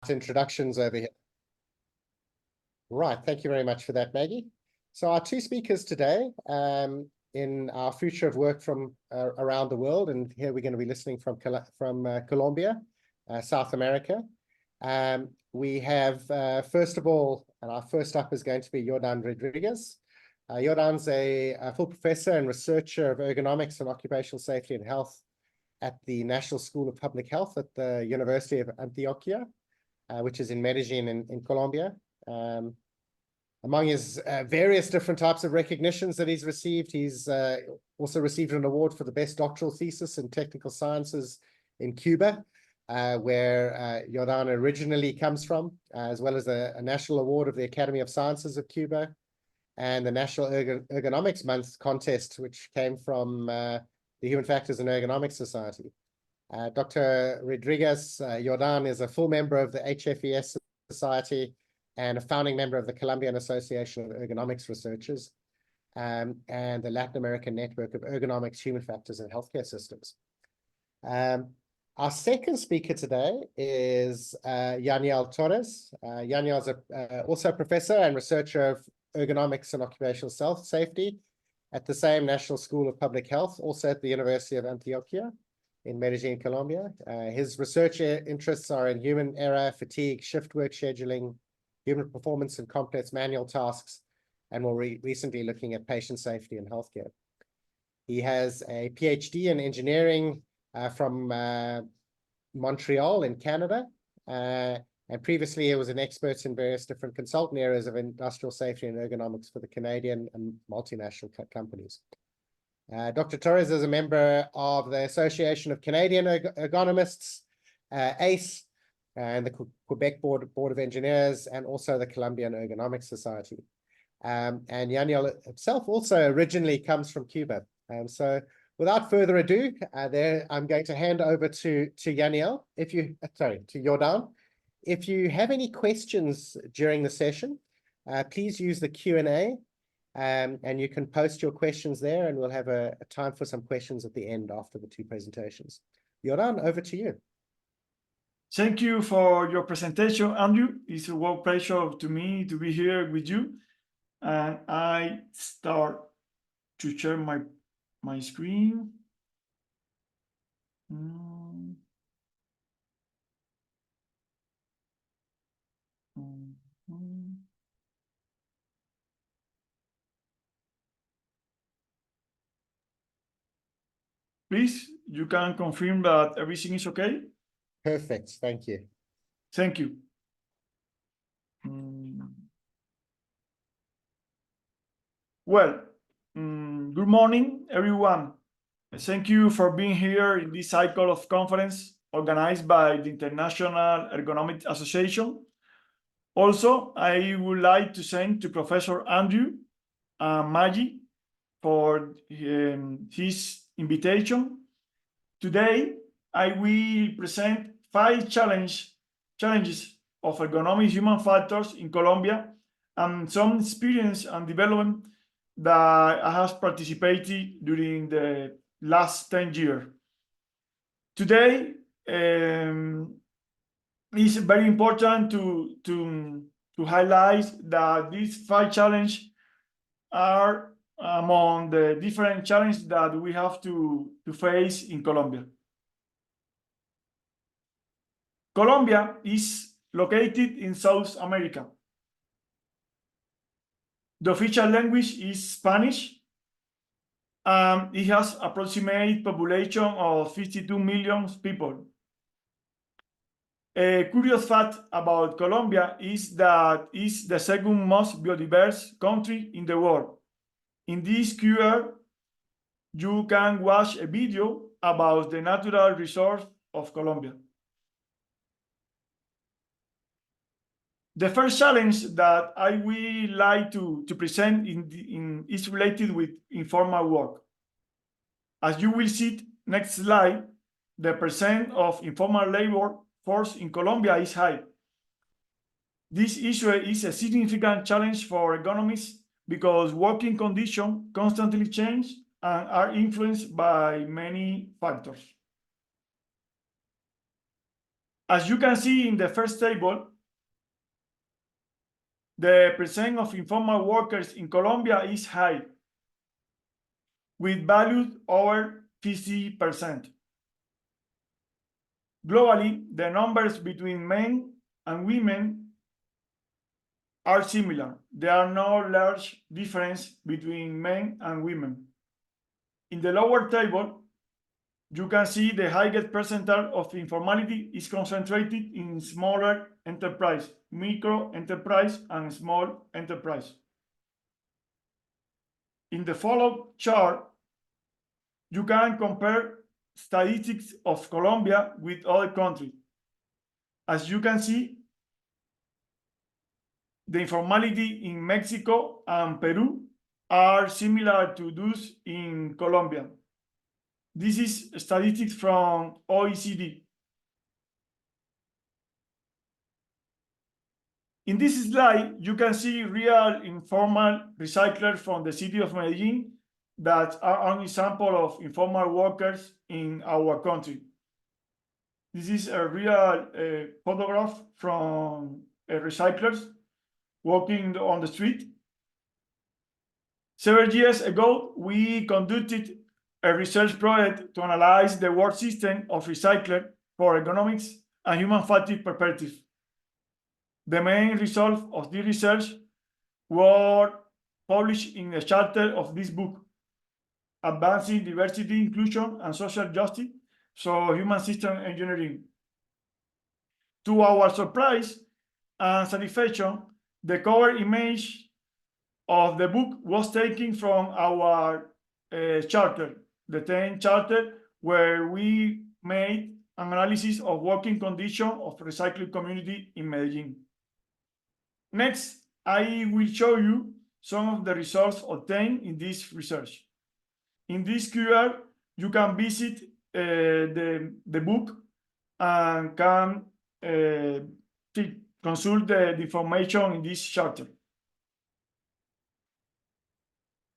introductions over here. Right, thank you very much for that, Maggie. So our two speakers today in our future of work from around the world, and here we're going to be listening from Colombia, South America. We have, first of all, and our first up is going to be Jordan Rodriguez. Jordan's a full professor and researcher of ergonomics and occupational safety and health at the National School of Public Health at the University of Antioquia, which is in Medellin in Colombia. Among his various different types of recognitions that he's received, he's also received an award for the best doctoral thesis in technical sciences in Cuba, where Jordan originally comes from, as well as a national award of the Academy of Sciences of Cuba, and the National Ergonomics Month contest, which came from the Human Factors and Ergonomics Society. Dr. Rodriguez Jordan is a full member of the HFE Society and a founding member of the Colombian Association of Ergonomics Researchers and the Latin American Network of Ergonomics, Human Factors, and Healthcare Systems. Our second speaker today is Yaniel Torres. Yaniel is also a professor and researcher of ergonomics and occupational safety at the same National School of Public Health, also at the University of Antioquia in Medellin, Colombia. His research interests are in human error, fatigue, shift work scheduling, human performance and complex manual tasks, and more recently looking at patient safety and healthcare. He has a PhD in engineering from Montreal in Canada, and previously he was an expert in various different consultant areas of industrial safety and ergonomics for the Canadian and multinational companies. Dr. Torres is a member of the Association of Canadian Ergonomists, ACE, and the Quebec Board of Engineers, and also the Colombian Ergonomics Society. And Yaniel himself also originally comes from Cuba. So without further ado, I'm going to hand over to Yaniel, to Jordan. If you have any questions during the session, please use the Q&A, and you can post your questions there, and we'll have a time for some questions at the end after the two presentations. Jordan, over to you. Thank you for your presentation, Andrew. It's a real pleasure to me to be here with you. And I start to share my screen. Please, you can confirm that everything is okay? Perfect, thank you. Thank you. Well, good morning, everyone. Thank you for being here in this cycle of conference organized by the International Ergonomic Association. Also, I would like to thank to Professor Andrew and Maggie for his invitation. Today, I will present 5 challenges of ergonomic human factors in Colombia and some experience and development that I have participated during the last 10 years. Today, it's very important to highlight that these 5 challenges are among the different challenges that we have to face in Colombia. Colombia is located in South America. The official language is Spanish. It has approximate population of 52 million people. A curious fact about Colombia is that it's the second most biodiverse country in the world. In this QR, you can watch a video about the natural resource of Colombia. The first challenge that I will like to present is related with informal work. As you will see next slide, the percent of informal labor force in Colombia is high. This issue is a significant challenge for ergonomists because working conditions constantly change and are influenced by many factors. As you can see in the first table, the percent of informal workers in Colombia is high, with values over 50%. Globally, the numbers between men and women are similar. There are no large difference between men and women. In the lower table, you can see the highest percentage of informality is concentrated in smaller enterprise, micro enterprise, and small enterprise. In the following chart, you can compare statistics of Colombia with other countries. As you can see, the informality in Mexico and Peru are similar to those in Colombia. This is statistics from OECD. In this slide, you can see real informal recyclers from the city of Medellin that are an example of informal workers in our country. This is a real photograph from recyclers walking on the street. Several years ago, we conducted a research project to analyze the work system of recyclers for economics and human factor perspective. The main results of this research were published in the chapter of this book, Advancing Diversity, Inclusion, and Social Justice, so Human System Engineering. To our surprise and satisfaction, the cover image of the book was taken from our charter, the 10 charter, where we made an analysis of working conditions of recycling community in Medellin. Next, I will show you some of the results obtained in this research. In this QR, you can visit the book and can consult the information in this chapter.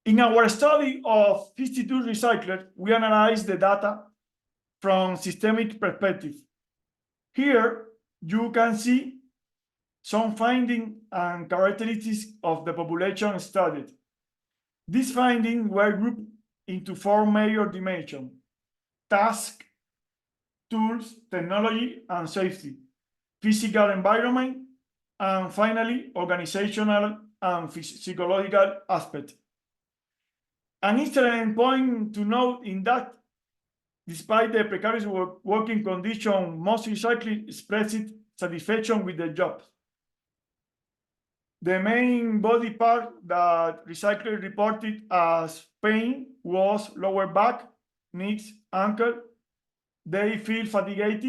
In our study of 52 recyclers, we analyzed the data from systemic perspective. Here, you can see some findings and characteristics of the population studied. These findings were grouped into 4 major dimensions: task, tools, technology, and safety, physical environment, and finally, organizational and psychological aspect. An interesting point to note in that, despite the precarious working condition, most recyclers expressed satisfaction with their job. The main body part that recyclers reported as pain was lower back, knees, ankle. They feel fatigued.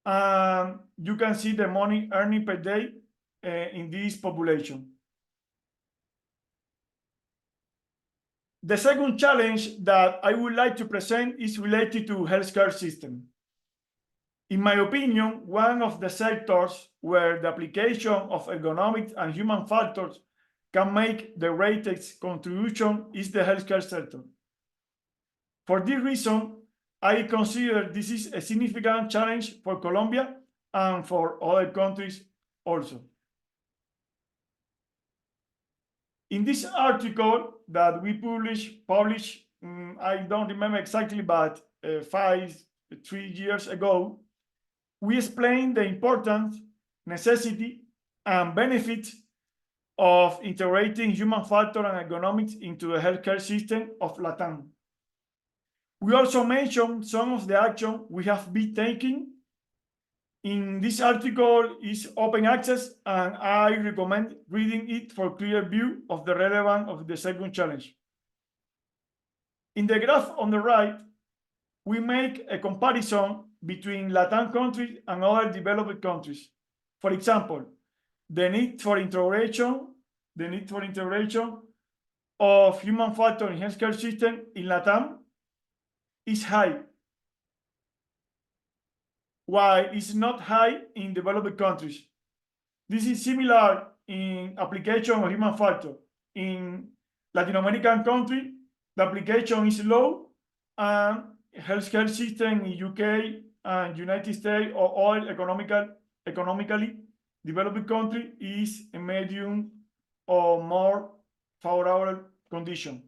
You can see the money earning per day in this population. The second challenge that I would like to present is related to healthcare system. In my opinion, one of the sectors where the application of economic and human factors can make the greatest contribution is the healthcare sector. For this reason, I consider this is a significant challenge for Colombia and for other countries also. In this article that we published, I don't remember exactly, but 3 years ago, we explained the importance, necessity, and benefits of integrating human factor and economics into the healthcare system of LATAM. We also mentioned some of the action we have been taking. In this article is open access, and I recommend reading it for clear view of the relevance of the second challenge. In the graph on the right, we make a comparison between LATAM countries and other developed countries. For example, the need for integration of human factor in healthcare system in LATAM is high, while it's not high in developed countries. This is similar in application of human factor. In Latin American country, the application is low, and healthcare system in UK and United States or oil economically developed country is a medium or more favorable condition.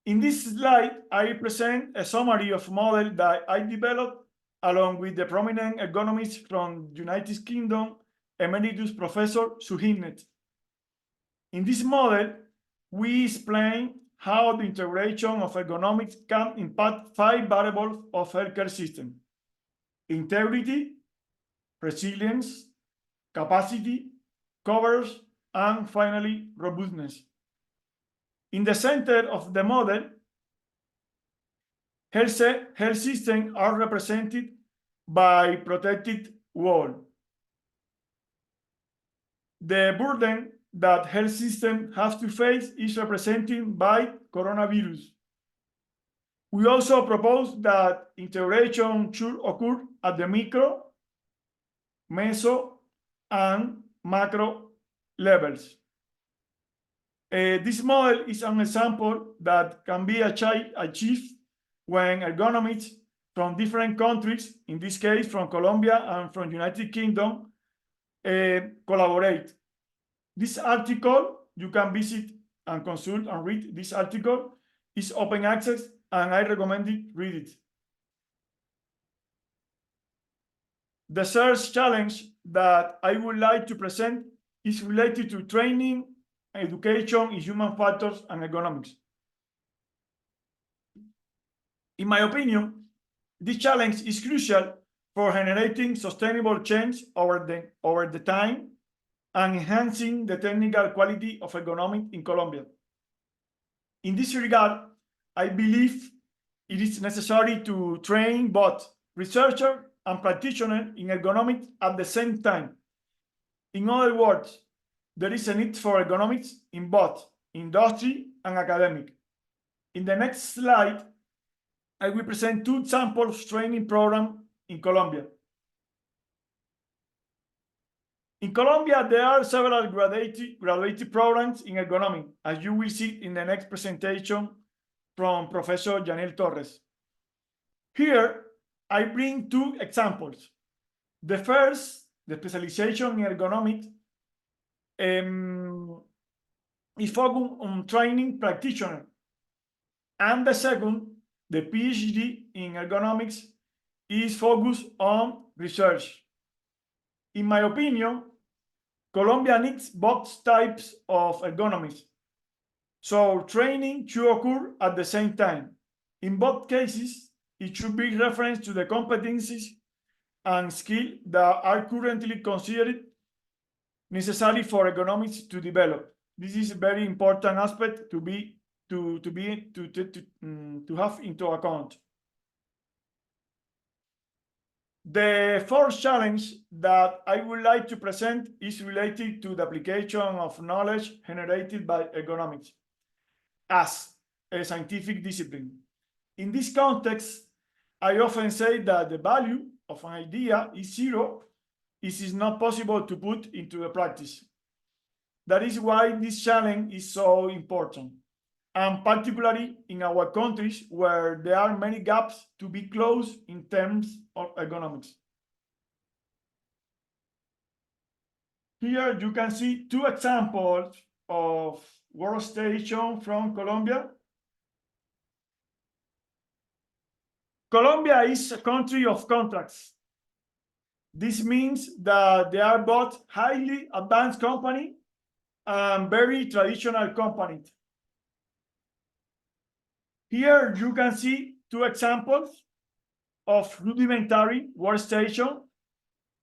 In this slide, I present a summary of models that I developed along with the prominent economists from United Kingdom, Emeritus Professor Suhinnet. In this model, we explain how the integration of ergonomics can impact 5 variables of healthcare system: integrity, resilience, capacity, coverage, and finally, robustness. In the center of the model, health systems are represented by protected wall. The burden that health systems have to face is represented by coronavirus. We also propose that integration should occur at the micro, meso, and macro levels. This model is an example that can be achieved when ergonomists from different countries, in this case from Colombia and from United Kingdom, collaborate. This article, you can visit and consult and read this article, is open access and I recommend it, read it. The third challenge that I would like to present is related to training, education in human factors and ergonomics. In my opinion, this challenge is crucial for generating sustainable change over the time and enhancing the technical quality of ergonomics in Colombia. In this regard, I believe it is necessary to train both researchers and practitioners in ergonomics at the same time. In other words, there is a need for ergonomics in both industry and academic. In the next slide, I will present 2 examples of training programs in Colombia. In Colombia, there are several graduate programs in ergonomics, as you will see in the next presentation from Professor Janel Torres. Here, I bring 2 examples. The first, the specialization in ergonomics, is focused on training practitioners. And the second, the PhD in ergonomics, is focused on research. In my opinion, Colombia needs both types of ergonomics. So training should occur at the same time. In both cases, it should be reference to the competencies and skills that are currently considered necessary for ergonomics to develop. This is a very important aspect to have into account. The fourth challenge that I would like to present is related to the application of knowledge generated by ergonomics as a scientific discipline. In this context, I often say that the value of an idea is 0 if it is not possible to put into the practice. That is why this challenge is so important, and particularly in our countries where there are many gaps to be closed in terms of ergonomics. Here you can see 2 examples of workstation from Colombia. Colombia is a country of contracts. This means that they are both highly advanced company and very traditional company. Here you can see 2 examples of rudimentary workstation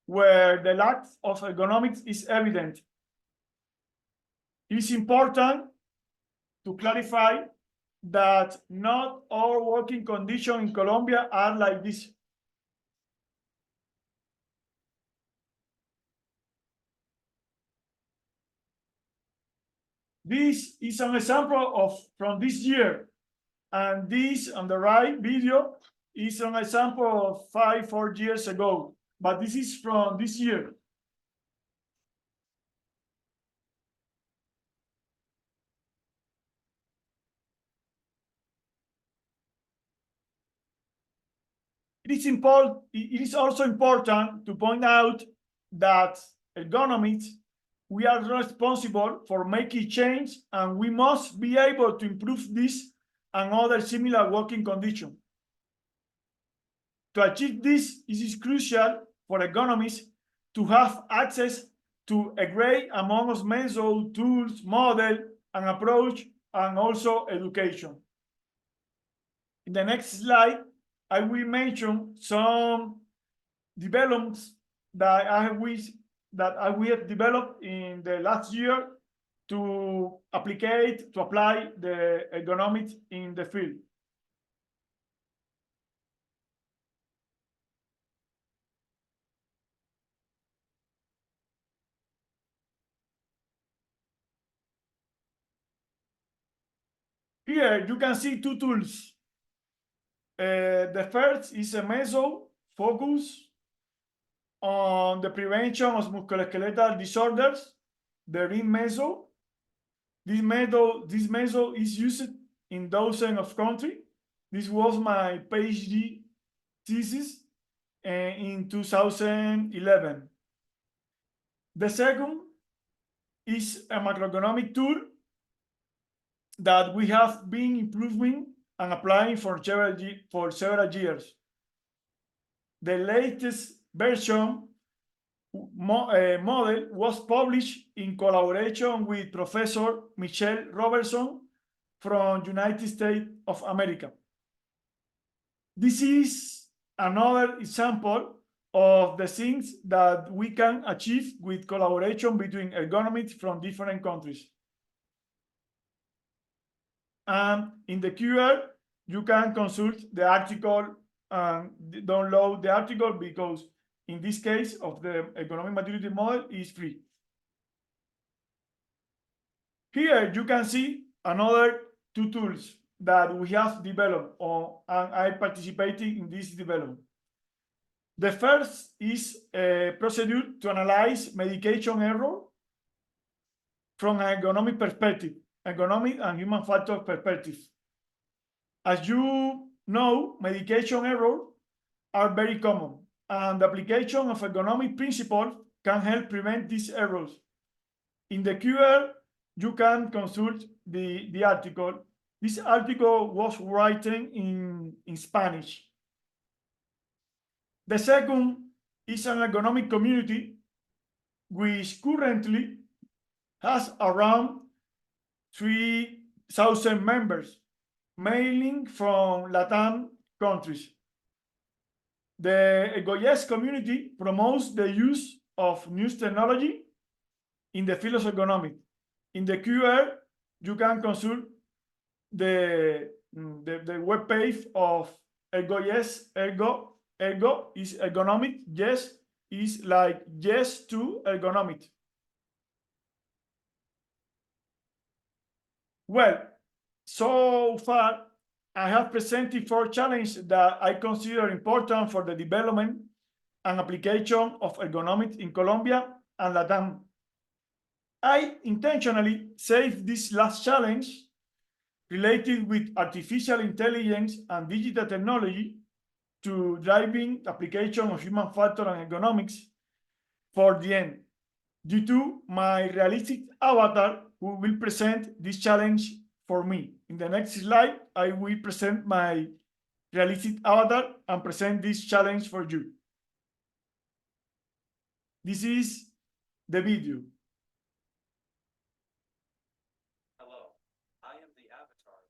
where the lack of ergonomics is evident. It is important to clarify that not all working conditions in Colombia are like this. This is an example from this year, and this on the right video is an example of 4 years ago, but this is from this year. It is also important to point out that ergonomists, we are responsible for making change, and we must be able to improve this and other similar working conditions. To achieve this, it is crucial for ergonomists to have access to a great amount of method, tools, model, and approach, and also education. In the next slide, I will mention some developments that I have developed in the last year to apply the ergonomics in the field. Here you can see two tools. The first is a method focused on the prevention of musculoskeletal disorders, the RIM method. This method is used in dozens of countries. This was my PhD thesis in 2011. The second is a macroeconomic tool that we have been improving and applying for several years. The latest version model was published in collaboration with Professor Michelle Robertson from United States of America. This is another example of the things that we can achieve with collaboration between ergonomists from different countries. And in the QR, you can consult the article and download the article, because in this case of the economic maturity model is free. Here you can see another two tools that we have developed, and I participated in this development. The first is a procedure to analyze medication error from an ergonomic perspective, ergonomic and human factor perspective. As you know, medication errors are very common, and the application of ergonomic principles can help prevent these errors. In the QR, you can consult the article. This article was written in Spanish. The second is an ergonomic community which currently has around 3,000 members, mainly from Latin countries. The ErgoYes community promotes the use of new technology in the field of ergonomics. In the QR, you can consult the web page of ErgoYes. Ergo is ergonomic. Yes is like yes to ergonomic. Well, so far, I have presented 4 challenges that I consider important for the development and application of ergonomics in Colombia and Latam. I intentionally saved this last challenge related with artificial intelligence and digital technology to driving application of human factor and ergonomics for the end, due to my realistic avatar who will present this challenge for me. In the next slide, I will present my realistic avatar and present this challenge for you. This is the video. Hello, I am the avatar.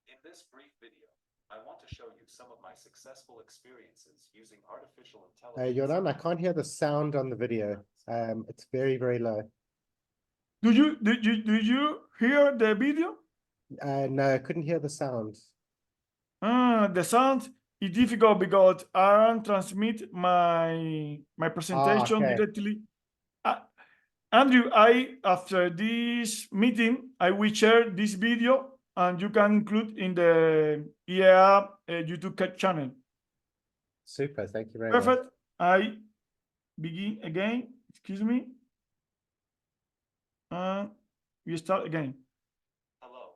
In this brief video, I want to show you some of my successful experiences using artificial intelligence. Yonan, I can't hear the sound on the video. It's very, very low. Do you hear the video? No, I couldn't hear the sound. The sound is difficult because I don't transmit my presentation okay. directly. Andrew, after this meeting, I will share this video and you can include in the EAA YouTube channel. Super, thank you very much. Perfect. I begin again. Excuse me. We start again. Hello,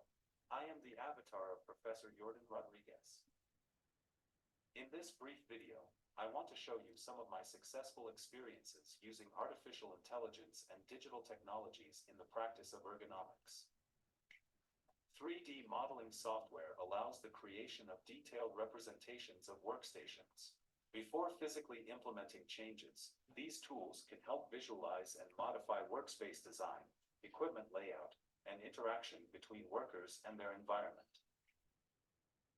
I am the avatar of Professor Jordan Rodriguez. In this brief video, I want to show you some of my successful experiences using artificial intelligence and digital technologies in the practice of ergonomics. 3D modeling software allows the creation of detailed representations of workstations. Before physically implementing changes, these tools can help visualize and modify workspace design, equipment layout, and interaction between workers and their environment.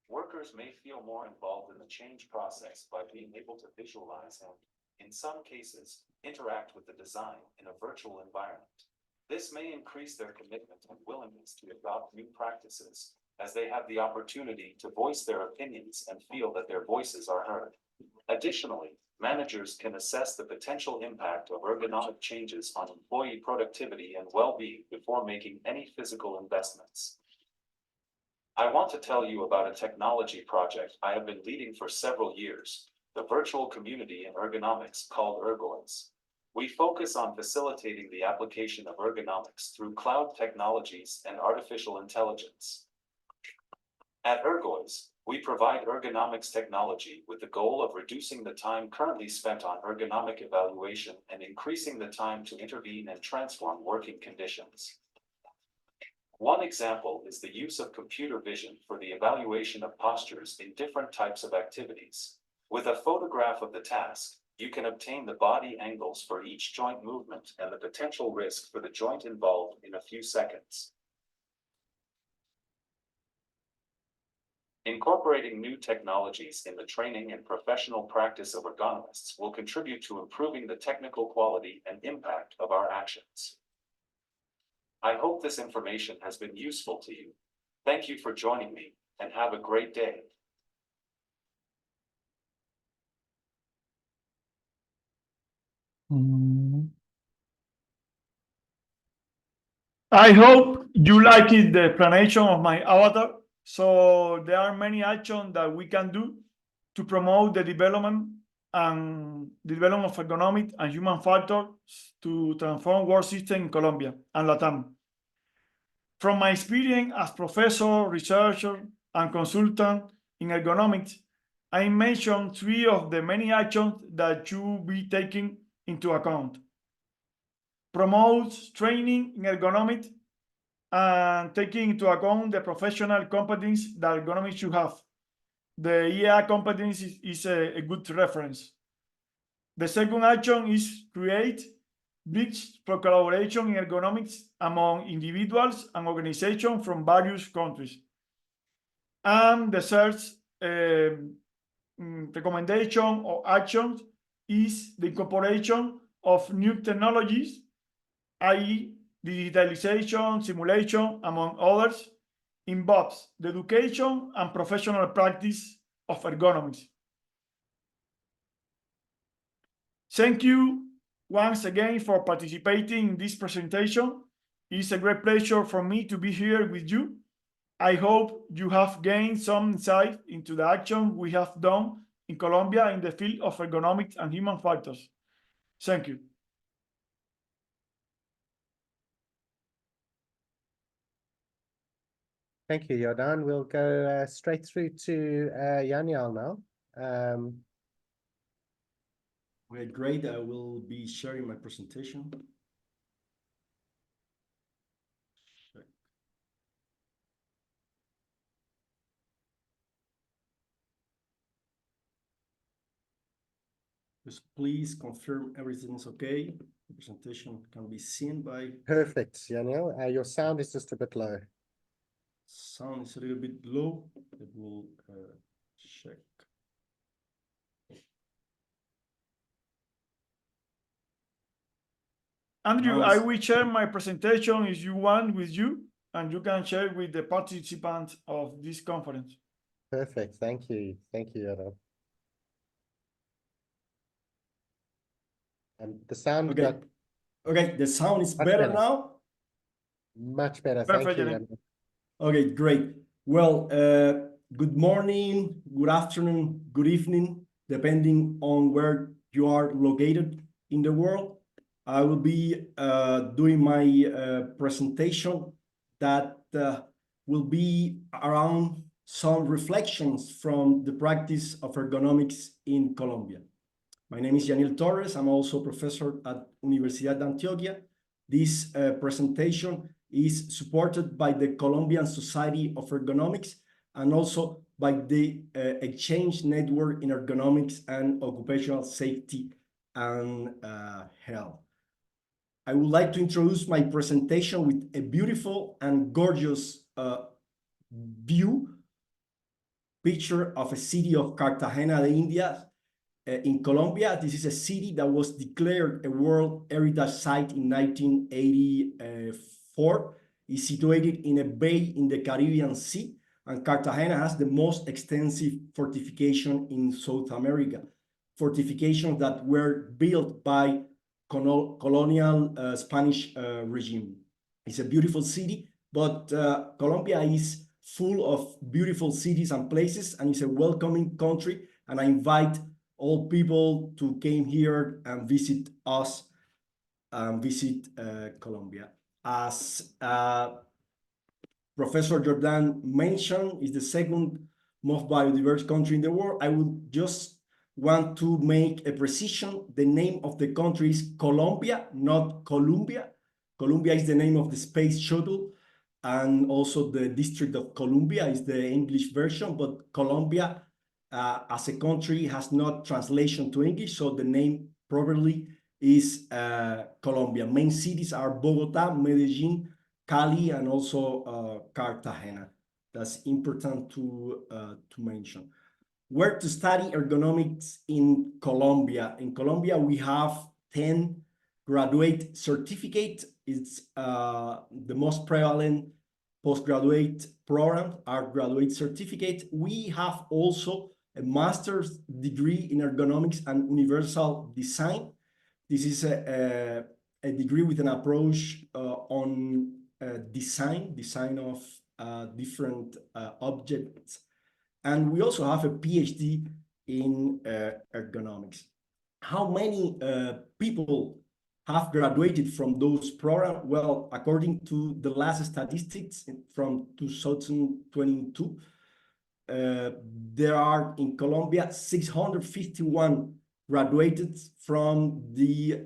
Workers may feel more involved in the change process by being able to visualize and, in some cases, interact with the design in a virtual environment. This may increase their commitment and willingness to adopt new practices, as they have the opportunity to voice their opinions and feel that their voices are heard. Additionally, managers can assess the potential impact of ergonomic changes on employee productivity and well-being before making any physical investments. I want to tell you about a technology project I have been leading for several years, the virtual community in ergonomics called Ergoids. We focus on facilitating the application of ergonomics through cloud technologies and artificial intelligence. At Ergoids, we provide ergonomics technology with the goal of reducing the time currently spent on ergonomic evaluation and increasing the time to intervene and transform working conditions. One example is the use of computer vision for the evaluation of postures in different types of activities. With a photograph of the task, you can obtain the body angles for each joint movement and the potential risk for the joint involved in a few seconds. Incorporating new technologies in the training and professional practice of ergonomists will contribute to improving the technical quality and impact of our actions. I hope this information has been useful to you. Thank you for joining me, and have a great day. I hope you liked the explanation of my avatar. So there are many actions that we can do to promote the development of economic and human factors to transform work system in Colombia and Latam. From my experience as professor, researcher, and consultant in ergonomics, I mentioned 3 of the many actions that should be taken into account. Promotes training in ergonomics and taking into account the professional competence that ergonomics should have. The EA competence is a good reference. The second action is create bridges for collaboration in ergonomics among individuals and organizations from various countries. And the third recommendation or action is the incorporation of new technologies, i.e. digitalization, simulation, among others, involves the education and professional practice of ergonomics. Thank you once again for participating in this presentation. It's a great pleasure for me to be here with you. I hope you have gained some insight into the action we have done in Colombia in the field of ergonomics and human factors. Thank you. Thank you, Jordan. We'll go straight through to Yaniel now. Okay, great. I will be sharing my presentation. Check. Just please confirm everything is okay. The presentation can be seen by... Perfect, Yaniel. Your sound is just a bit low. Sound is a little bit low. Let me check. Andrew, I will share my presentation if you want with you, and you can share with the participants of this conference. Perfect. Thank you. Thank you, Jordan. And the sound Okay. got Okay, the sound is much better better. now. Much better. Perfect, Thank you, Yaniel. Yaniel. Okay, great. Well, good morning, good afternoon, good evening, depending on where you are located in the world. I will be doing my presentation that will be around some reflections from the practice of ergonomics in Colombia. My name is Yaniel Torres. I'm also professor at Universidad de Antioquia. This presentation is supported by the Colombian Society of Ergonomics and also by the Exchange Network in Ergonomics and Occupational Safety and Health. I would like to introduce my presentation with a beautiful and gorgeous picture of a city of Cartagena de Indias in Colombia. This is a city that was declared a World Heritage Site in 1984. It's situated in a bay in the Caribbean Sea, and Cartagena has the most extensive fortification in South America. Fortifications that were built by colonial Spanish regime. It's a beautiful city, but Colombia is full of beautiful cities and places, and it's a welcoming country. And I invite all people to came here and visit us and visit Colombia. As Professor Jordan mentioned, it's the second most biodiverse country in the world. I would just want to make a precision. The name of the country is Colombia, not Columbia. Columbia is the name of the space shuttle, and also the District of Columbia is the English version, but Colombia as a country has not translation to English, so the name properly is Colombia. Main cities are Bogota, Medellin, Cali, and also Cartagena. That's important to mention. Where to study ergonomics in Colombia? In Colombia, we have 10 graduate certificates. It's the most prevalent postgraduate program, our graduate certificate. We have also a master's degree in ergonomics and universal design. This is a degree with an approach on design of different objects. And we also have a PhD in ergonomics. How many people have graduated from those programs? Well, according to the last statistics from 2022, there are in Colombia 651 graduated from the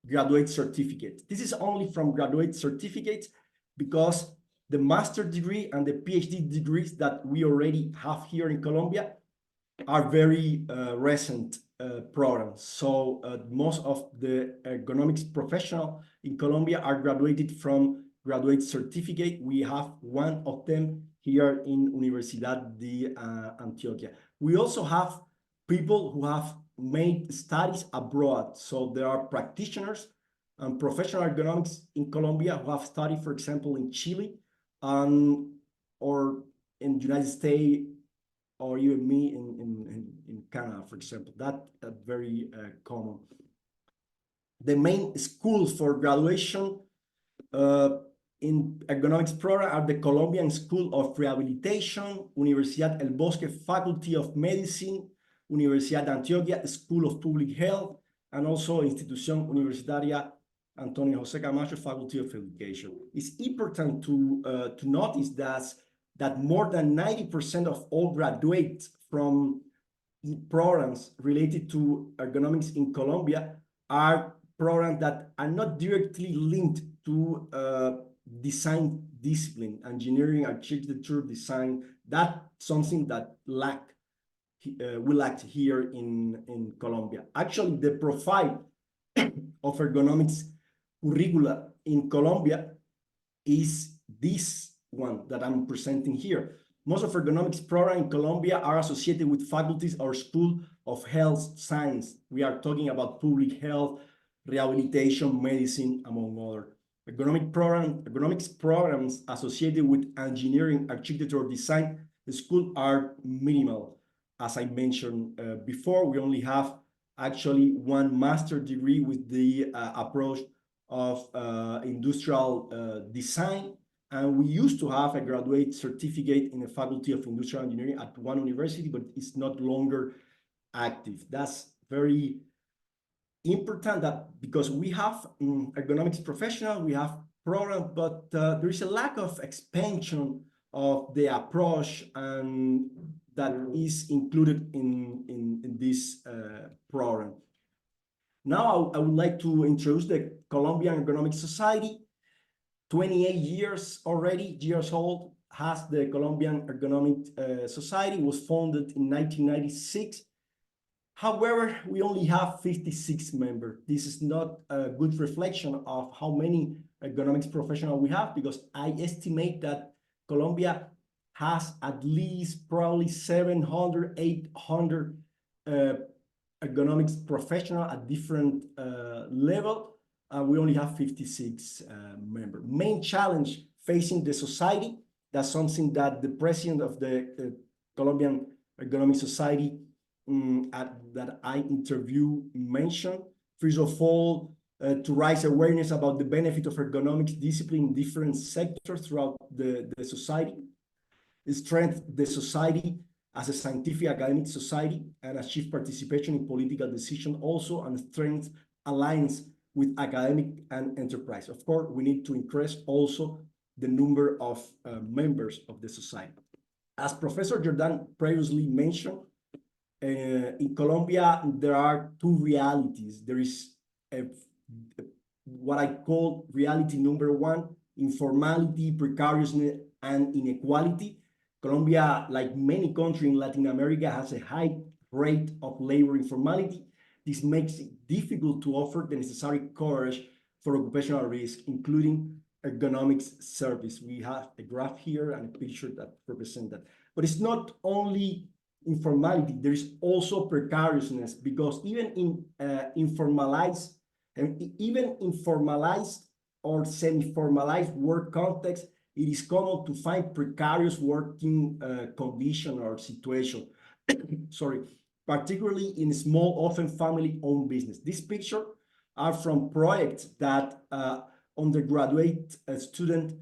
graduate certificate. This is only from graduate certificates, because the master degree and the PhD degrees that we already have here in Colombia are very recent programs. So most of the ergonomics professionals in Colombia are graduated from graduate certificate. We have one of them here in Universidad de Antioquia. We also have people who have made studies abroad. So there are practitioners and professional ergonomics in Colombia who have studied, for example, in Chile, or in the United States, or even me in Canada, for example. That's very common. The main schools for graduation in ergonomics program are the Colombian School of Rehabilitation, Universidad El Bosque Faculty of Medicine, Universidad de Antioquia School of Public Health, and also Institución Universitaria Antonio José Camacho Faculty of Education. It's important to notice that more than 90% of all graduates from programs related to ergonomics in Colombia are programs that are not directly linked to design discipline, engineering, architecture, design. That's something that we lacked here in Colombia. Actually, the profile of ergonomics curricula in Colombia is this one that I'm presenting here. Most of ergonomics programs in Colombia are associated with faculties or school of health science. We are talking about public health, rehabilitation, medicine, among other. Ergonomics programs associated with engineering, architecture, or design, the school are minimal. As I mentioned before, we only have actually one master degree with the approach of industrial design. And we used to have a graduate certificate in the Faculty of Industrial Engineering at one university, but it's not longer active. That's very important, that because we have ergonomics professional, we have programs, but there is a lack of expansion of the approach and that is included in this program. Now I would like to introduce the Colombian Ergonomic Society. 28 years old has the Colombian Ergonomic Society, was founded in 1996. However, we only have 56 members. This is not a good reflection of how many ergonomics professionals we have, because I estimate that Colombia has at least probably 700, 800 ergonomics professionals at different level. We only have 56 members. Main challenge facing the society, that's something that the president of the Colombian Ergonomic Society that I interviewed mentioned. First of all, to raise awareness about the benefit of ergonomics discipline in different sectors throughout the society, strengthen the society as a scientific academic society, and achieve participation in political decision also, and strengthen alliance with academic and enterprise. Of course, we need to increase also the number of members of the society. As Professor Jordan previously mentioned, in Colombia, there are two realities. There is what I call reality number one, informality, precariousness, and inequality. Colombia, like many countries in Latin America, has a high rate of labor informality. This makes it difficult to offer the necessary coverage for occupational risk, including ergonomics service. We have a graph here and a picture that represent that. But it's not only informality, there is also precariousness, because even in informalized or semi-formalized work context, it is common to find precarious working condition or situation. Sorry, particularly in small, often family-owned business. These pictures are from projects that undergraduate student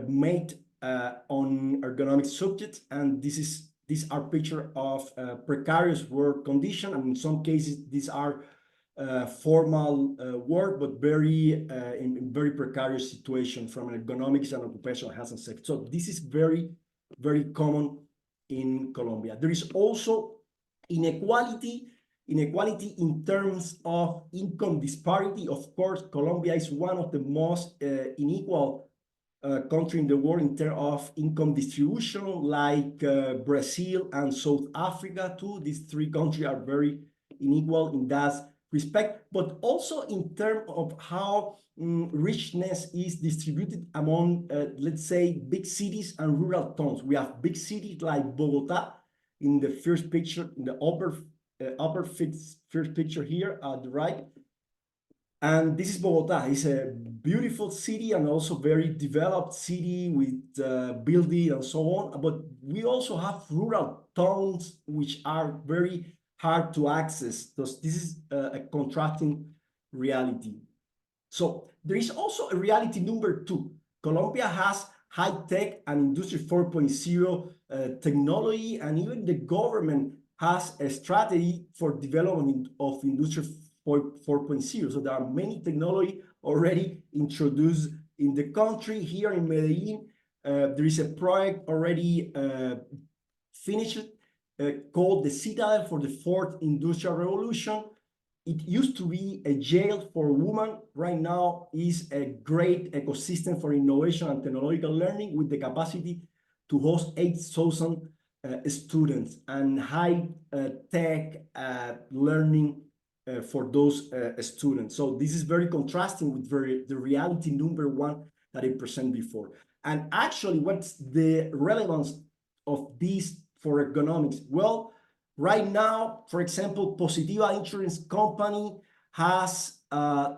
made on ergonomic subjects, and these are pictures of precarious work condition, and in some cases these are formal work, but in very precarious situation from an ergonomics and occupational health and safety. So this is very, very common in Colombia. There is also inequality in terms of income disparity. Of course, Colombia is one of the most unequal country in the world in terms of income distribution, like Brazil and South Africa too. These three countries are very unequal in that respect, but also in terms of how richness is distributed among, let's say, big cities and rural towns. We have big cities like Bogota in the first picture, in the upper first picture here at the right. And this is Bogota. It's a beautiful city and also very developed city with building and so on. But we also have rural towns which are very hard to access. This is a contrasting reality. So there is also a reality number two. Colombia has high-tech and Industry 4.0 technology, and even the government has a strategy for development of Industry 4.0. So there are many technology already introduced in the country. Here in Medellin, there is a project already finished called the Citadel for the Fourth Industrial Revolution. It used to be a jail for women. Right now is a great ecosystem for innovation and technological learning with the capacity to host 8,000 students and high-tech learning for those students. So this is very contrasting with the reality number one that I presented before. And actually, what's the relevance of this for ergonomics? Well, right now, for example, Positiva Insurance Company has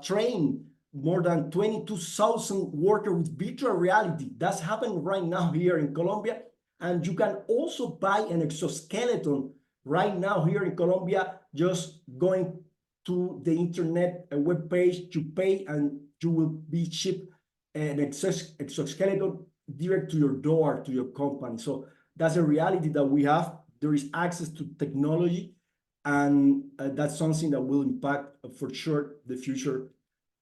trained more than 22,000 workers with virtual reality. That's happening right now here in Colombia. And you can also buy an exoskeleton right now here in Colombia, just going to the internet web page to pay, and you will be shipped an exoskeleton direct to your door, to your company. So that's a reality that we have. There is access to technology, and that's something that will impact for sure the future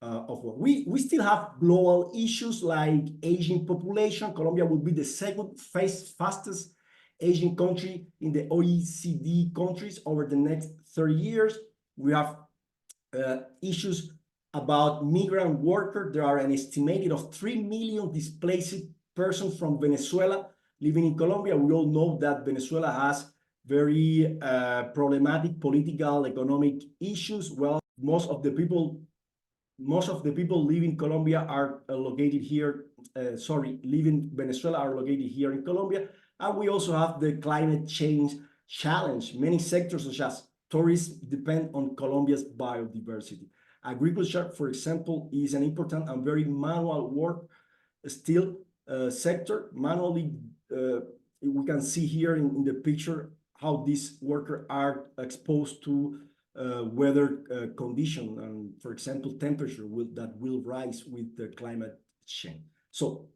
of work. We still have global issues like aging population. Colombia will be the second fastest aging country in the OECD countries over the next 30 years. We have issues about migrant workers. There are an estimated of 3 million displaced persons from Venezuela living in Colombia. We all know that Venezuela has very problematic political, economic issues. Well, most of the people live in Colombia are located here. Live in Venezuela are located here in Colombia. And we also have the climate change challenge. Many sectors, such as tourism, depend on Colombia's biodiversity. Agriculture, for example, is an important and very manual work still sector. Manually, we can see here in the picture how these workers are exposed to weather condition and, for example, temperature that will rise with the climate change. So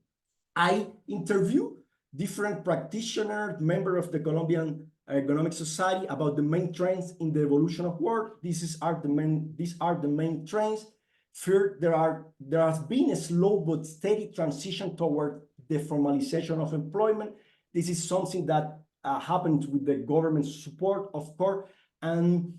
I interview different practitioners, members of the Colombian Economic Society, about the main trends in the evolution of work. These are the main trends. First, there has been a slow but steady transition toward the formalization of employment. This is something that happened with the government support, of course, and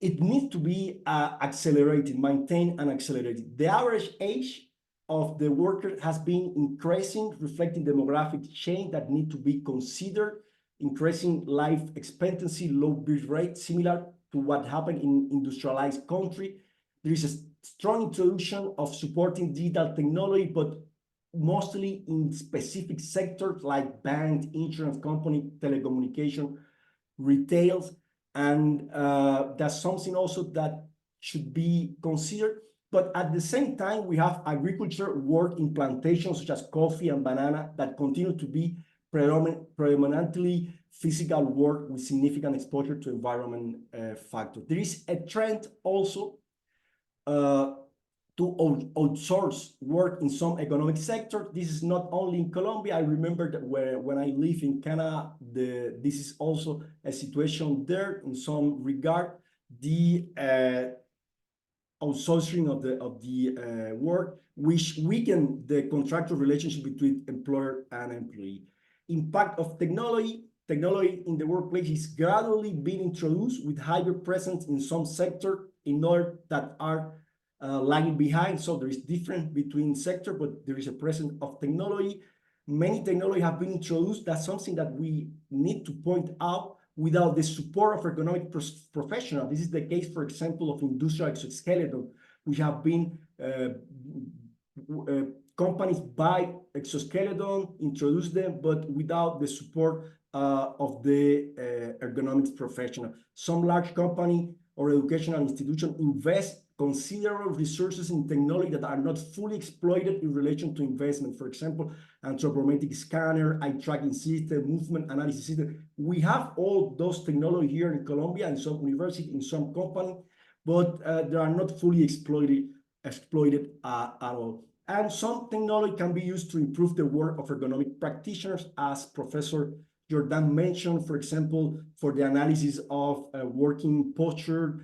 it needs to be accelerated, maintained and accelerated. The average age of the worker has been increasing, reflecting demographic change that need to be considered, increasing life expectancy, low birth rate, similar to what happened in industrialized country. There is a strong introduction of supporting digital technology, but mostly in specific sectors like banks, insurance company, telecommunication, retail, and that's something also that should be considered. But at the same time, we have agriculture work in plantations such as coffee and banana that continue to be predominantly physical work with significant exposure to environment factors. There is a trend also to outsource work in some economic sector. This is not only in Colombia. I remember that when I live in Canada, this is also a situation there in some regard. The outsourcing of the work, which weaken the contractual relationship between employer and employee. Impact of technology. Technology in the workplace is gradually being introduced with higher presence in some sector in order that are lagging behind. So there is difference between sector, but there is a presence of technology. Many technology have been introduced. That's something that we need to point out without the support of economic professionals. This is the case, for example, of industrial exoskeleton, which have been companies buy exoskeleton, introduce them, but without the support of the ergonomics professional. Some large company or educational institution invest considerable resources in technology that are not fully exploited in relation to investment. For example, anthropometric scanner, eye tracking system, movement analysis system. We have all those technology here in Colombia, in some university, in some company, but they are not fully exploited at all. And some technology can be used to improve the work of ergonomic practitioners, as Professor Jordan mentioned, for example, for the analysis of working posture,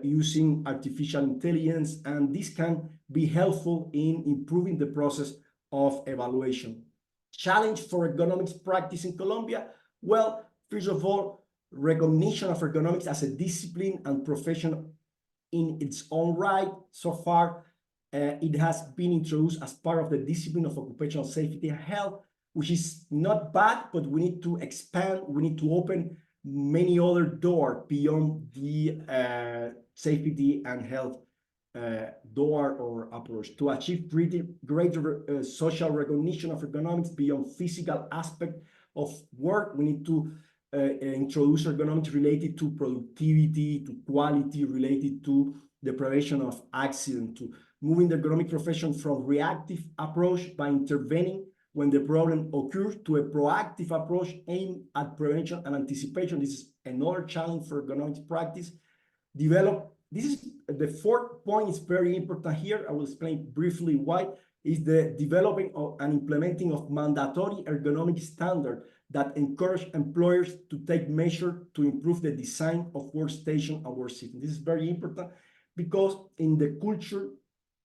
using artificial intelligence, and this can be helpful in improving the process of evaluation. Challenge for ergonomics practice in Colombia? Well, first of all, recognition of ergonomics as a discipline and profession in its own right. So far, it has been introduced as part of the discipline of occupational safety and health, which is not bad, but we need to expand, we need to open many other doors beyond the safety and health door or approach. To achieve greater social recognition of ergonomics beyond physical aspect of work, we need to introduce ergonomics related to productivity, to quality, related to the prevention of accident, to moving the ergonomic profession from reactive approach by intervening when the problem occurs to a proactive approach aimed at prevention and anticipation. This is another challenge for ergonomics practice. This is the fourth point is very important here. I will explain briefly why. Is the developing and implementing of mandatory ergonomic standards that encourage employers to take measures to improve the design of workstation and work system. This is very important because in the culture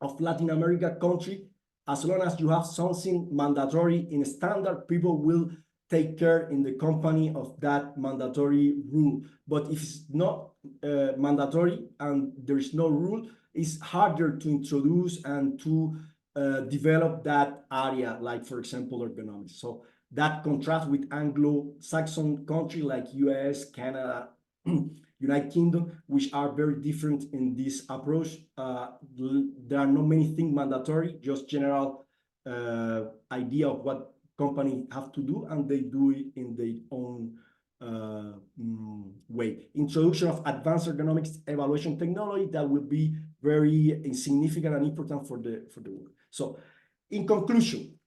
of Latin America country, as long as you have something mandatory in standard, people will take care in the company of that mandatory rule. But if it's not mandatory and there is no rule, it's harder to introduce and to develop that area, like for example, ergonomics. So that contrasts with Anglo-Saxon countries like US, Canada, United Kingdom, which are very different in this approach. There are not many things mandatory, just general idea of what companies have to do, and they do it in their own way. Introduction of advanced ergonomics evaluation technology that will be very significant and important for the world. So, in conclusion,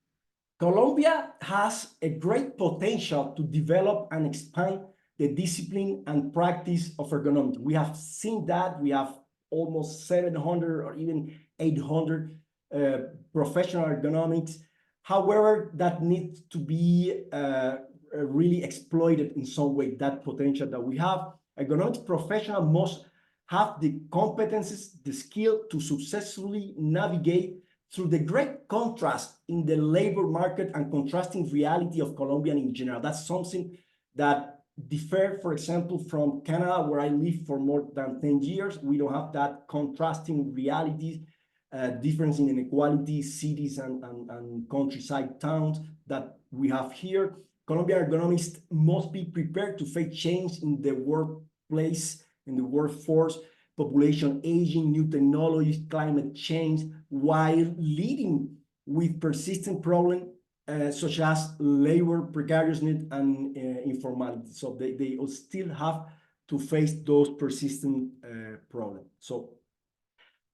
Colombia has a great potential to develop and expand the discipline and practice of ergonomics. We have seen that. We have almost 700 or even 800 professional ergonomics. However, that needs to be really exploited in some way, that potential that we have. Ergonomics professional must have the competencies, the skill to successfully navigate through the great contrast in the labor market and contrasting reality of Colombia in general. That's something that differs, for example, from Canada, where I lived for more than 10 years. We don't have that contrasting realities, difference in inequality, cities and countryside towns that we have here. Colombian ergonomists must be prepared to face change in the workplace, in the workforce, population aging, new technologies, climate change, while leading with persistent problems such as labor precariousness and informality. So they still have to face those persistent problems. So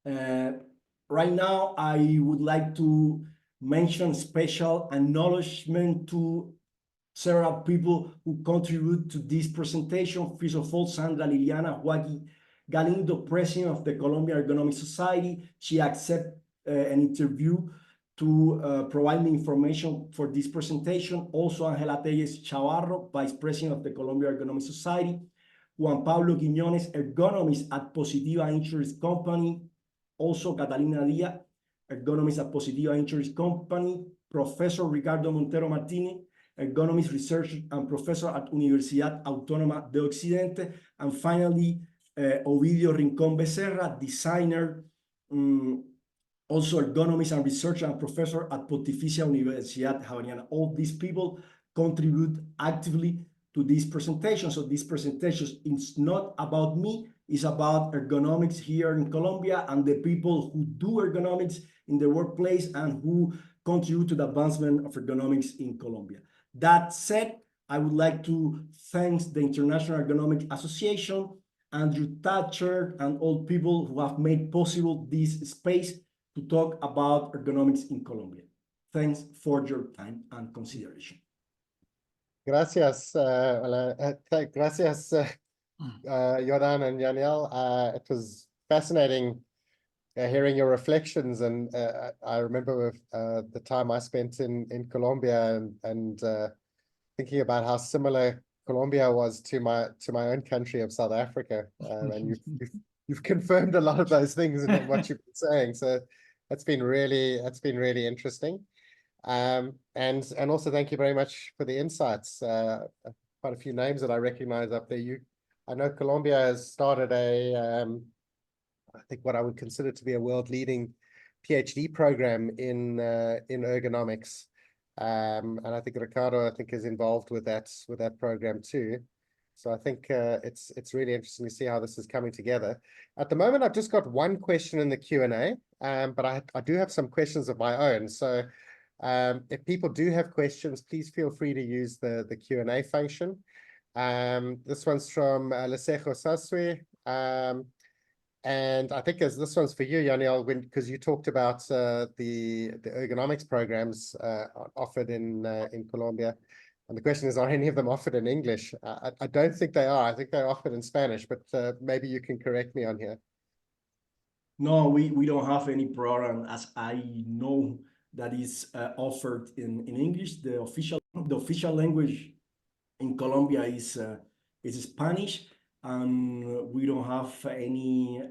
right now, I would like to mention special acknowledgement to several people who contribute to this presentation. First of all, Sandra Liliana Joaquín Galindo, president of the Colombian Ergonomic Society. She accepted an interview to provide me information for this presentation. Also, Angela Telles Chavarro, vice president of the Colombian Ergonomic Society. Juan Pablo Quiñones, ergonomist at Positiva Insurance Company. Also, Catalina Díaz, ergonomist at Positiva Insurance Company. Professor Ricardo Montero Martinez, ergonomist researcher and professor at Universidad Autónoma de Occidente. And finally, Ovidio Rincón Becerra, designer, also ergonomist and researcher and professor at Pontificia Universidad Javeriana. All these people contribute actively to this presentation. So this presentation is not about me, it's about ergonomics here in Colombia and the people who do ergonomics in the workplace and who contribute to the advancement of ergonomics in Colombia. That said, I would like to thank the International Ergonomic Association, Andrew Thatcher, and all people who have made possible this space to talk about ergonomics in Colombia. Thanks for your time and consideration. Gracias, gracias, Jordan and Yaniel. It was fascinating hearing your reflections, and I remember the time I spent in Colombia and thinking about how similar Colombia was to my own country of South Africa, and you've confirmed a lot of those things in what you've been saying. So that's been really interesting, and also thank you very much for the insights. Quite a few names that I recognize up there. I know Colombia has started I think what I would consider to be a world-leading PhD program in ergonomics. And I think Ricardo, is involved with that program too. So I think it's really interesting to see how this is coming together. At the moment, I've just got one question in the Q&A, but I do have some questions of my own. So if people do have questions, please feel free to use the Q&A function. This one's from Lesejo Sasui. And I think this one's for you, Yaniel, because you talked about the ergonomics programs offered in Colombia. And the question is, are any of them offered in English? I don't think they are. I think they're offered in Spanish, but maybe you can correct me on here. No, we don't have any program, as I know, that is offered in English. The official language in Colombia is Spanish. We don't have any,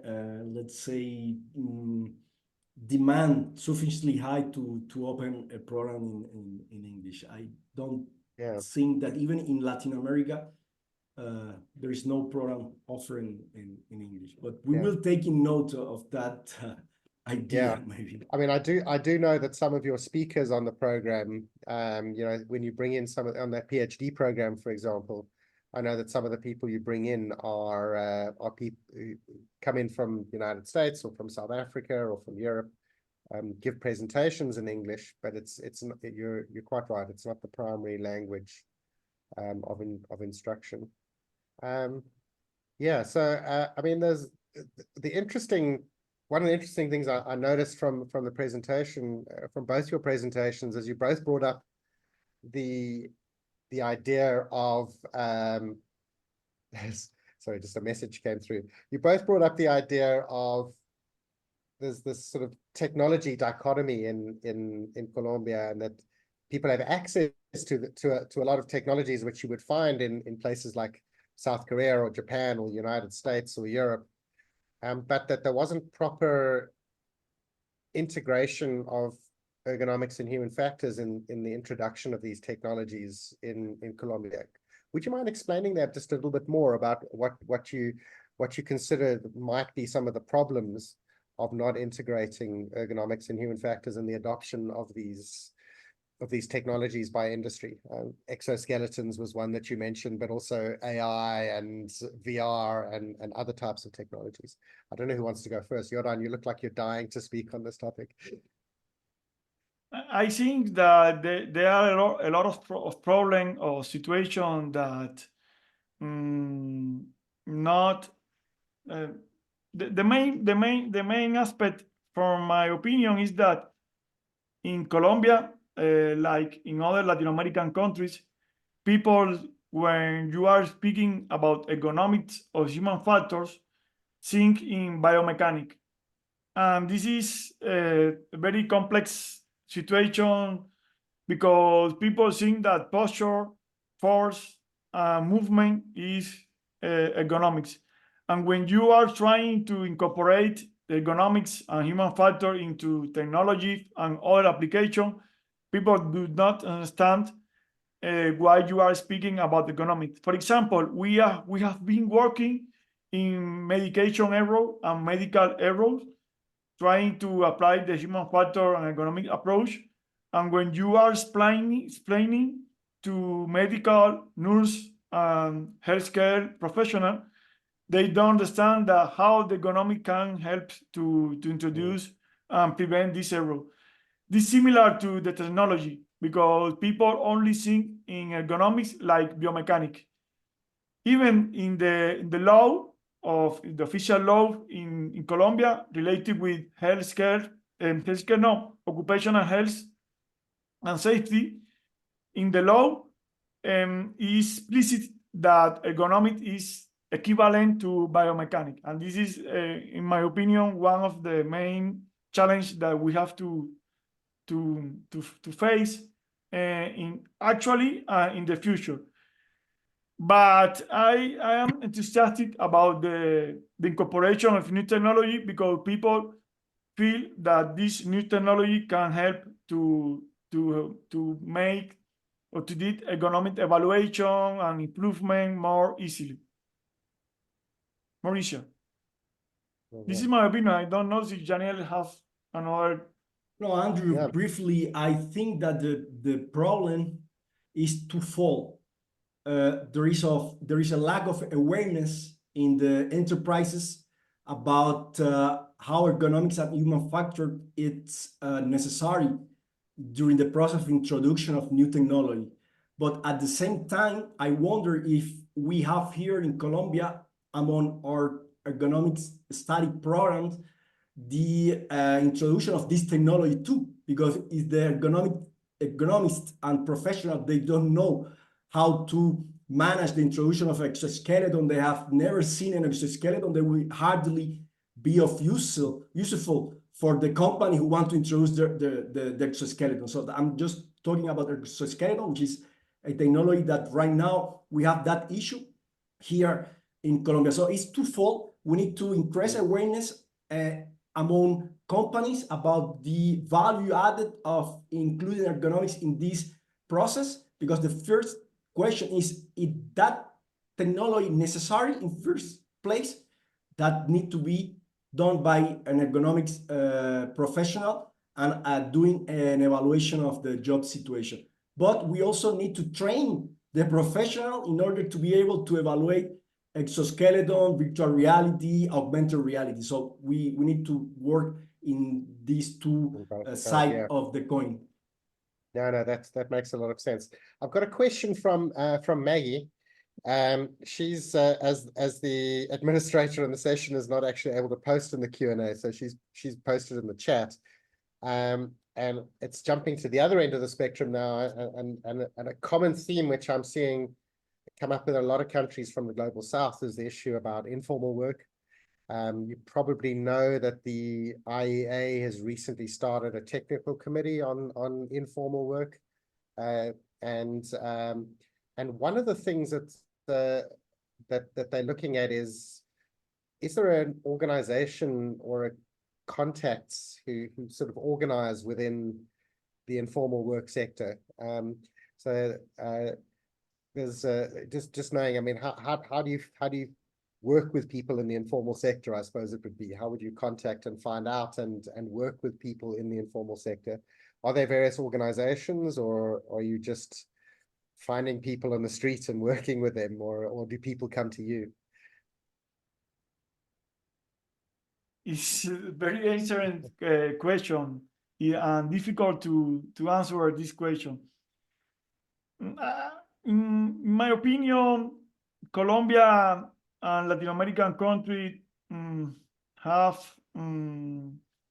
let's say, demand sufficiently high to open a program in English. I don't think that even in Latin America, there is no program offering in English, but we will take in note of that idea maybe. I mean, I do know that some of your speakers on the program, you know, when you bring in some of on that PhD program, for example, I know that some of the people you bring in are people who come in from the United States or from South Africa or from Europe, give presentations in English, but it's not, you're quite right, it's not the primary language of instruction. Yeah, so I mean, there's one of the interesting things I noticed from the presentation, from both your presentations, is you both brought up the idea of sorry, just a message came through. You both brought up the idea of there's this sort of technology dichotomy in Colombia, and that people have access to a lot of technologies which you would find in places like South Korea or Japan or the United States or Europe, but that there wasn't proper integration of ergonomics and human factors in the introduction of these technologies in Colombia. Would you mind explaining that just a little bit more about what you consider might be some of the problems of not integrating ergonomics and human factors in the adoption of these technologies by industry? Exoskeletons was one that you mentioned, but also AI and VR and other types of technologies. I don't know who wants to go first. Jordan, you look like you're dying to speak on this topic. I think that there are a lot of problem or situation that not the main aspect, from my opinion, is that in Colombia, like in other Latin American countries, people, when you are speaking about economics of human factors, think in biomechanic. And this is a very complex situation because people think that posture, force, movement is ergonomics. And when you are trying to incorporate ergonomics and human factor into technology and other application, people do not understand why you are speaking about ergonomics. For example, we have been working in medication error and medical errors, trying to apply the human factor and ergonomic approach. And when you are explaining to medical, nurse, and healthcare professional, they don't understand how the ergonomic can help to introduce and prevent this error. This is similar to the technology, because people only think in ergonomics like biomechanic. Even in the law of the official law in Colombia related with healthcare and occupational health and safety, in the law is explicit that ergonomic is equivalent to biomechanic, and this is, in my opinion, one of the main challenges that we have to face in the future. But I am enthusiastic about the incorporation of new technology, because people feel that this new technology can help to make or to do ergonomic evaluation and improvement more easily. Mauricio. This is my opinion. I don't know if Janiel has another. No, Andrew, briefly, I think that the problem is twofold. There is a lack of awareness in the enterprises about how ergonomics and human factor it's necessary during the process of introduction of new technology. But at the same time, I wonder if we have here in Colombia, among our ergonomics study programs, the introduction of this technology too, because if the ergonomists and professionals, they don't know how to manage the introduction of exoskeleton, they have never seen an exoskeleton, they will hardly be of useful for the company who want to introduce the exoskeleton. So I'm just talking about exoskeleton, which is a technology that right now we have that issue here in Colombia. So it's twofold. We need to increase awareness among companies about the value added of including ergonomics in this process? Because the first question is that technology necessary in first place? That need to be done by an ergonomics professional and doing an evaluation of the job situation. But we also need to train the professional in order to be able to evaluate exoskeleton, virtual reality, augmented reality. So we need to work in these two sides of the coin. No, that makes a lot of sense. I've got a question from Maggie. She's as the administrator in the session is not actually able to post in the Q&A, so she's posted in the chat. And it's jumping to the other end of the spectrum now, and a common theme which I'm seeing come up in a lot of countries from the global south is the issue about informal work. You probably know that the IEA has recently started a technical committee on informal work, and one of the things that they're looking at is there an organization or a contacts who sort of organize within the informal work sector? So there's just knowing, I mean, how do you work with people in the informal sector, I suppose it would be. How would you contact and find out and work with people in the informal sector? Are there various organizations, or are you just finding people on the street and working with them, or do people come to you? It's a very excellent question, and difficult to answer this question. In my opinion, Colombia and Latin American countries have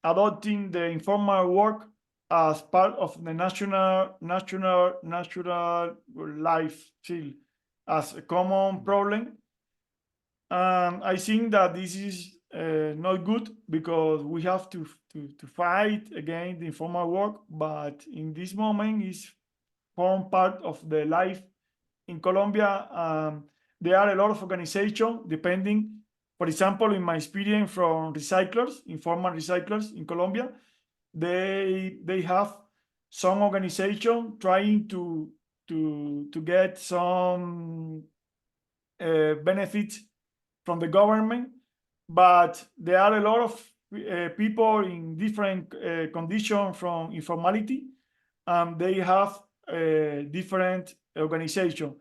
adopting the informal work as part of the national life field as a common problem. And I think that this is not good, because we have to fight against the informal work, but in this moment is form part of the life in Colombia. There are a lot of organizations depending, for example, in my experience from recyclers, informal recyclers in Colombia, they have some organization trying to get some benefits from the government, but there are a lot of people in different conditions from informality, and they have different organization.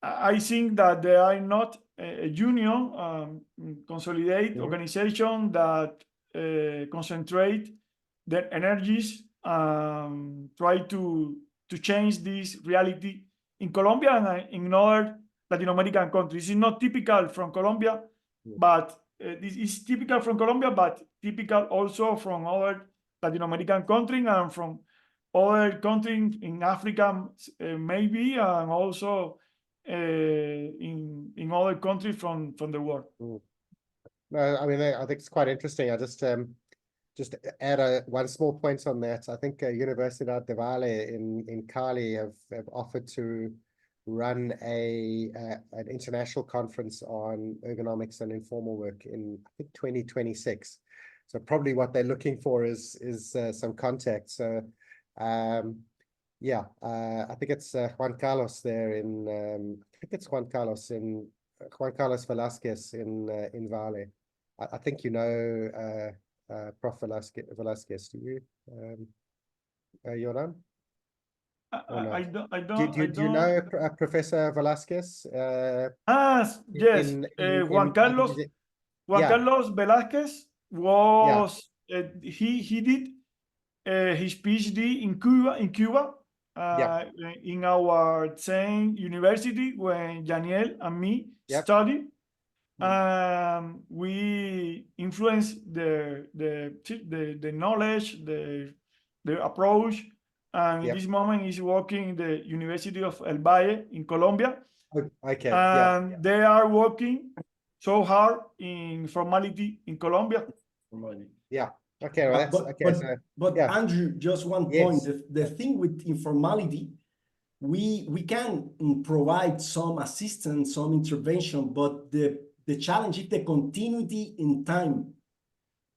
I think that there are not a union, consolidate organization that concentrate their energies, try to change this reality in Colombia and in other Latin American countries. It's not typical from Colombia, but this is typical from Colombia, but typical also from other Latin American countries and from other countries in Africa, maybe, and also in other countries from the world. No, I mean, I think it's quite interesting. I just add one small point on that. I think Universidad de Valle in Cali have offered to run an international conference on ergonomics and informal work in, I think, 2026. So probably what they're looking for is some contact. So yeah, I think it's Juan Carlos there in I think it's Juan Carlos Velasquez in Valle. I think you know Prof. Velasquez, do you, Joran? I don't. Do you know Professor Velasquez? Yes. Juan Carlos Velasquez was he did his PhD in Cuba, in our same university when Daniel and me studied. We influenced the knowledge, the approach, and in this moment he's working in the University of El Valle in Colombia. Okay. And they are working so hard in formality in Colombia. Yeah. Okay. Well, that's okay. But Andrew, just one point. The thing with informality, we can provide some assistance, some intervention, but the challenge is the continuity in time.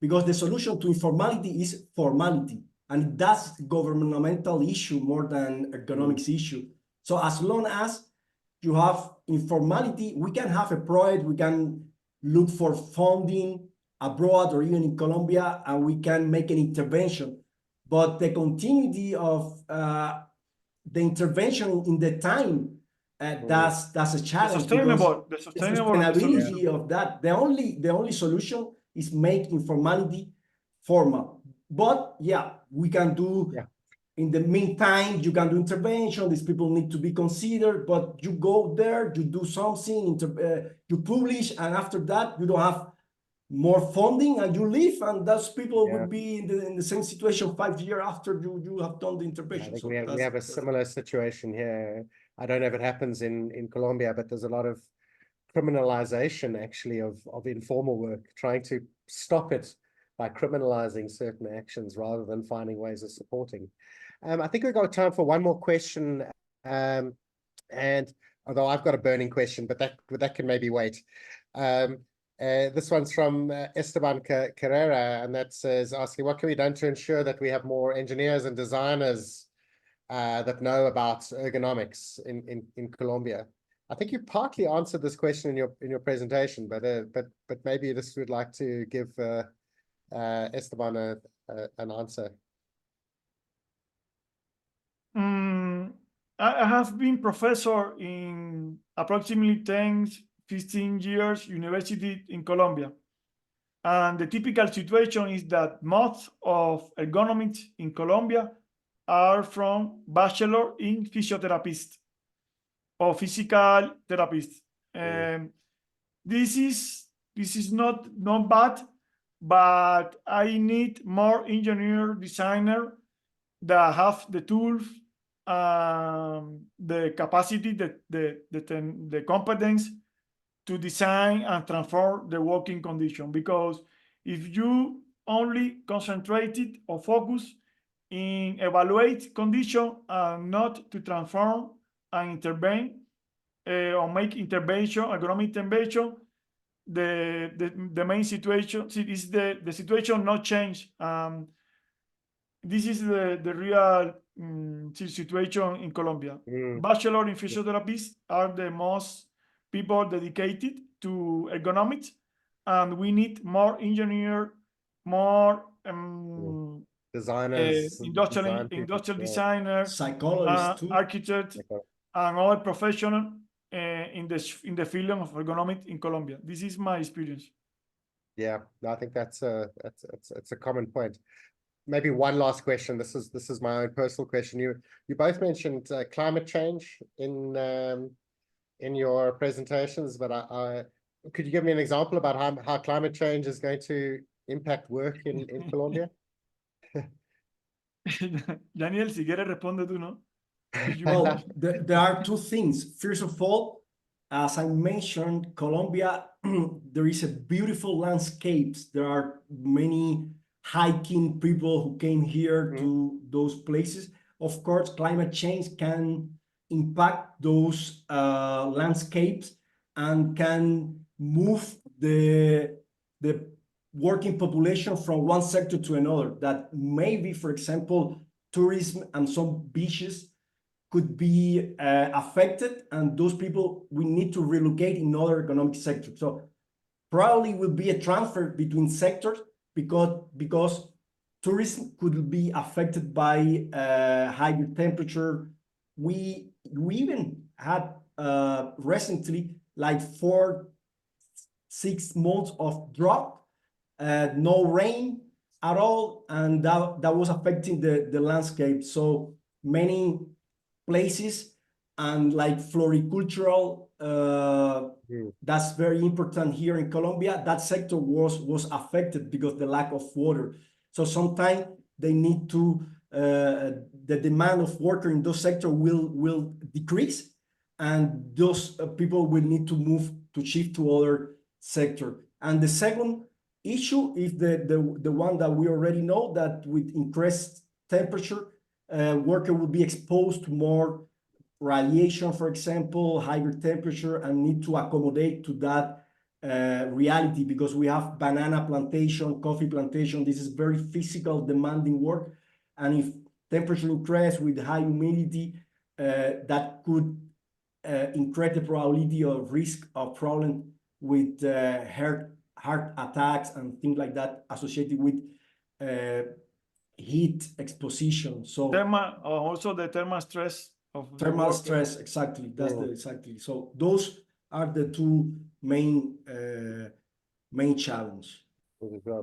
because the solution to informality is formality, and that's governmental issue more than economics issue. So as long as you have informality, we can have a project, we can look for funding abroad or even in Colombia, and we can make an intervention. But the continuity of the intervention in the time, that's a challenge. The The sustainable sustainability of that, the only solution is make informality formal. But yeah, we can do. Yeah. In the meantime, you can do intervention. These people need to be considered, but you go there, you do something, you publish, and after that, you don't have more funding, and you leave, and those people would be in the same situation 5 years after you have done the intervention. I think So we have a similar situation here. I don't know if it happens in Colombia, but there's a lot of criminalization actually of informal work, trying to stop it by criminalizing certain actions rather than finding ways of supporting. I think we've got time for one more question. And although I've got a burning question, but that can maybe wait. This one's from Esteban Carrera, and that says, asking, what can be done to ensure that we have more engineers and designers that know about ergonomics in Colombia? I think you partly answered this question in your presentation, but maybe you just would like to give Esteban an answer. I have been professor in approximately 10-15 years university in Colombia. And the typical situation is that most of ergonomists in Colombia are from bachelor in physiotherapist or physical therapist. This is not bad, but I need more engineer designer that have the tools, the capacity, the competence to design and transform the working condition. Because if you only concentrated or focus in evaluate condition and not to transform and intervene or make intervention, ergonomic intervention, the main situation is the situation not change. This is the real situation in Colombia. Bachelor in physiotherapists are the most people dedicated to ergonomics, and we need more engineer, more designers, industrial designers, psychologists, architects, and other professionals in the field of ergonomics in Colombia. This is my experience. Yeah, no, I think that's a common point. Maybe one last question. This is my own personal question. You both mentioned climate change in your presentations, but could you give me an example about how climate change is going to impact work in Colombia? Daniel, si quieres responde tú, ¿no? Well, there are two things. First of all, as I mentioned, Colombia, there is a beautiful landscapes. There are many hiking people who came here to those places. Of course, climate change can impact those landscapes and can move the working population from one sector to another. That maybe, for example, tourism and some beaches could be affected, and those people we need to relocate in other economic sectors. So probably will be a transfer between sectors because tourism could be affected by higher temperature. We even had recently like 4-6 months of drought, no rain at all, and that was affecting the landscape. So many places, and like floricultural, that's very important here in Colombia. That sector was affected because the lack of water. So sometimes they need to the demand of worker in those sector will decrease, and those people will need to move to shift to other sector. And the second issue is the one that we already know, that with increased temperature, worker will be exposed to more radiation, for example, higher temperature, and need to accommodate to that reality, because we have banana plantation, coffee plantation. This is very physical, demanding work. And if temperature increase with high humidity, that could increase the probability of risk of problem with heart attacks and things like that associated with heat exposition. So also the thermal stress of the thermal worker. stress, exactly. That's the exactly. So those are the two main challenge.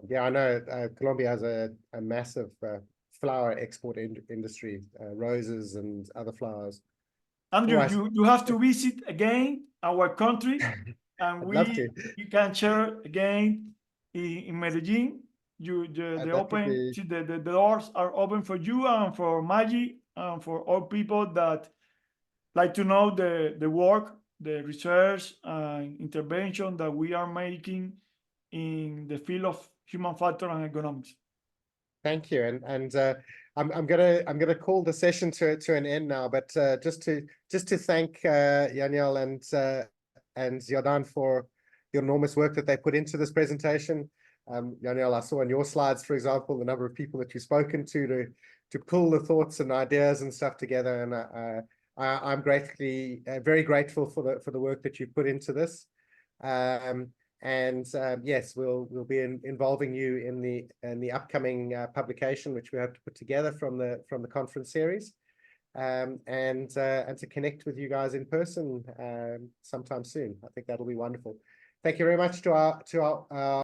Yeah, I know Colombia has a massive flower export industry, roses and other flowers. Andrew, Right. you have to visit again our country, and I'd love to. you can share again in Medellin. The doors are open for you and for Maggie and for all people that like to know the work, the research and intervention that we are making in the field of human factor and economics. Thank you, and I'm gonna call the session to an end now, but just to thank Yaniel and Jordan for the enormous work that they put into this presentation. Yaniel, I saw on your slides, for example, the number of people that you've spoken to pull the thoughts and ideas and stuff together, and I'm very grateful for the work that you put into this. Yes, we'll be involving you in the upcoming publication, which we have to put together from the conference series, and to connect with you guys in person sometime soon. I think that'll be wonderful. Thank you very much to our